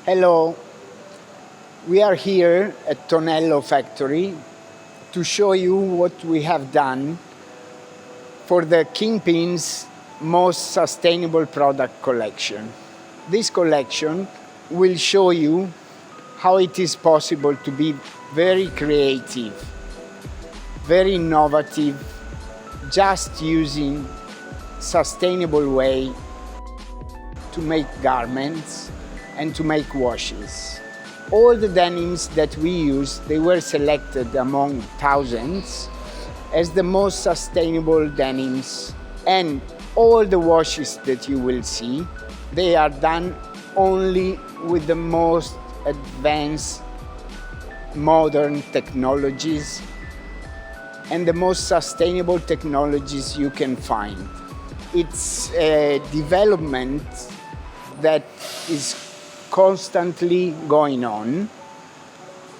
Hello, we are here at Tonello factory to show you what we have done for the Kingpins most sustainable product collection. This collection will show you how it is possible to be very creative, very innovative, just using sustainable way to make garments and to make washes. All the denims that we use, they were selected among thousands as the most sustainable denims, and all the washes that you will see, they are done only with the most advanced modern technologies and the most sustainable technologies you can find. It's a development that is constantly going on,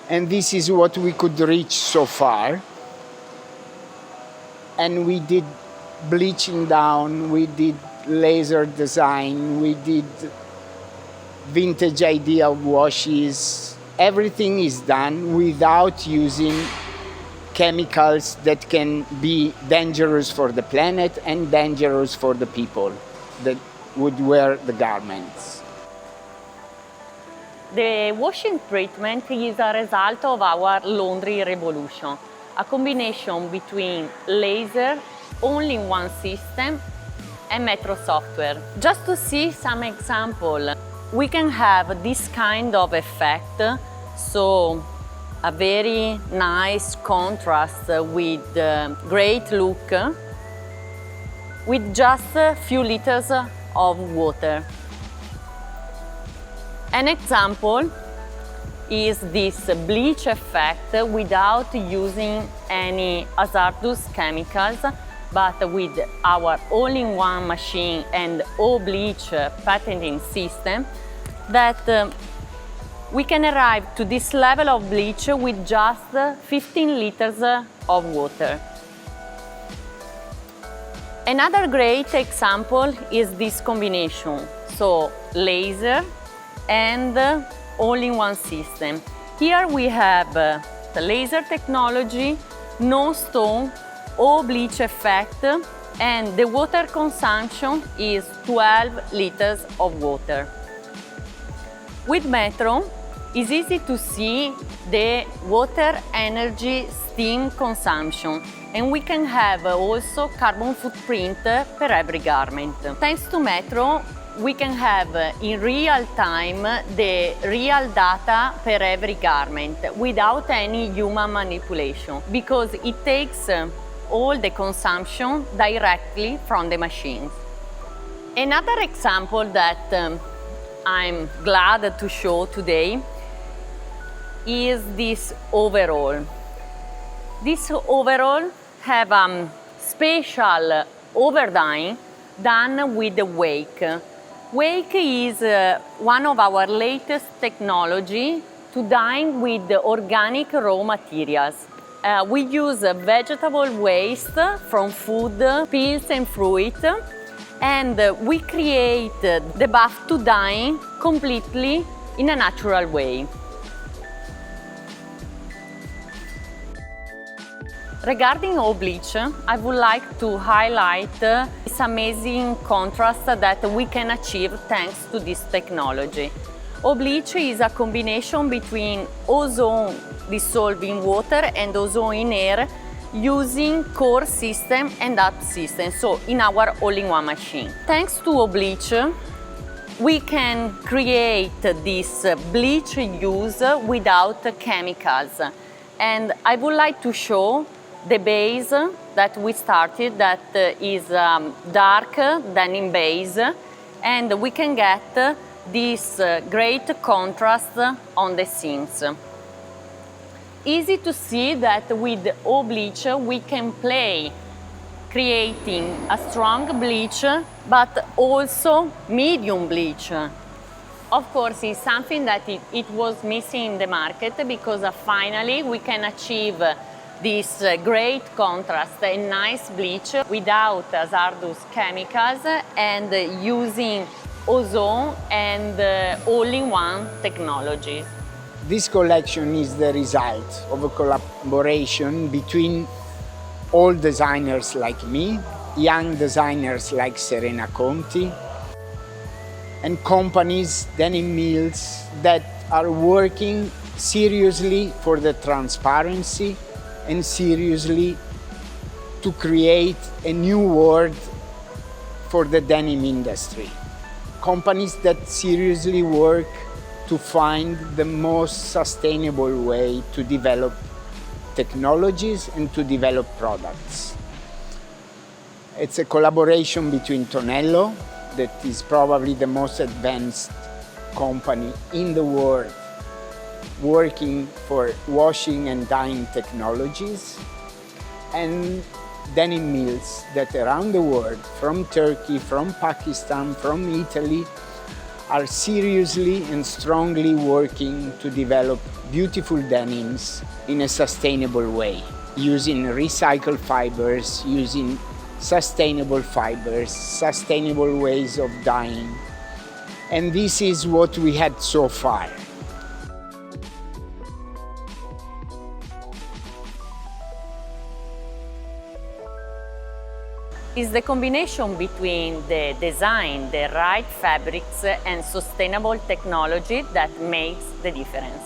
and this is what we could reach so far. And we did bleaching down, we did laser design, we did vintage idea of washes. Everything is done without using chemicals that can be dangerous for the planet and dangerous for the people that would wear the garments. The washing treatment is a result of our laundry revolution, a combination between laser, all-in-one system, and metro software. Just to see some example, we can have this kind of effect, so a very nice contrast with great look, with just a few liters of water. An example is this bleach effect without using any hazardous chemicals, but with our all-in-one machine and all-bleach patenting system, that we can arrive to this level of bleach with just 15 liters of water. Another great example is this combination, so laser and all-in-one system. Here we have the laser technology, no stone, all bleach effect, and the water consumption is 12 liters of water. With Metro, it's easy to see the water, energy, steam consumption, and we can have also carbon footprint per every garment. Thanks to Metro, we can have in real time the real data per every garment without any human manipulation, because it takes all the consumption directly from the machines. Another example that I'm glad to show today is this overall. This overall have a special overdyeing done with the wake. Wake is one of our latest technology to dye with organic raw materials. We use vegetable waste from food, peels and fruit, and we create the bath to dye completely in a natural way. Regarding all bleach, I would like to highlight this amazing contrast that we can achieve thanks to this technology. All bleach is a combination between ozone dissolved in water and ozone in air using core system and up system, so in our all-in-one machine. Thanks to all bleach, we can create this bleach use without chemicals. And I would like to show the base that we started, that is dark denim base, and we can get this great contrast on the seams. Easy to see that with all bleach we can play creating a strong bleach but also medium bleach. Of course, it's something that it was missing in the market, because finally we can achieve this great contrast and nice bleach without hazardous chemicals and using ozone and all-in-one technology. This collection is the result of a collaboration between old designers like me, young designers like Serena Conti, and companies, denim mills, that are working seriously for the transparency and seriously to create a new world for the denim industry. Companies that seriously work to find the most sustainable way to develop technologies and to develop products. It's a collaboration between Tonello, that is probably the most advanced company in the world working for washing and dyeing technologies, and denim mills that around the world, from Turkey, from Pakistan, from Italy, are seriously and strongly working to develop beautiful denims in a sustainable way, using recycled fibers, using sustainable fibers, sustainable ways of dyeing. And this is what we had so far. It's the combination between the design, the right fabrics and sustainable technology that makes the difference.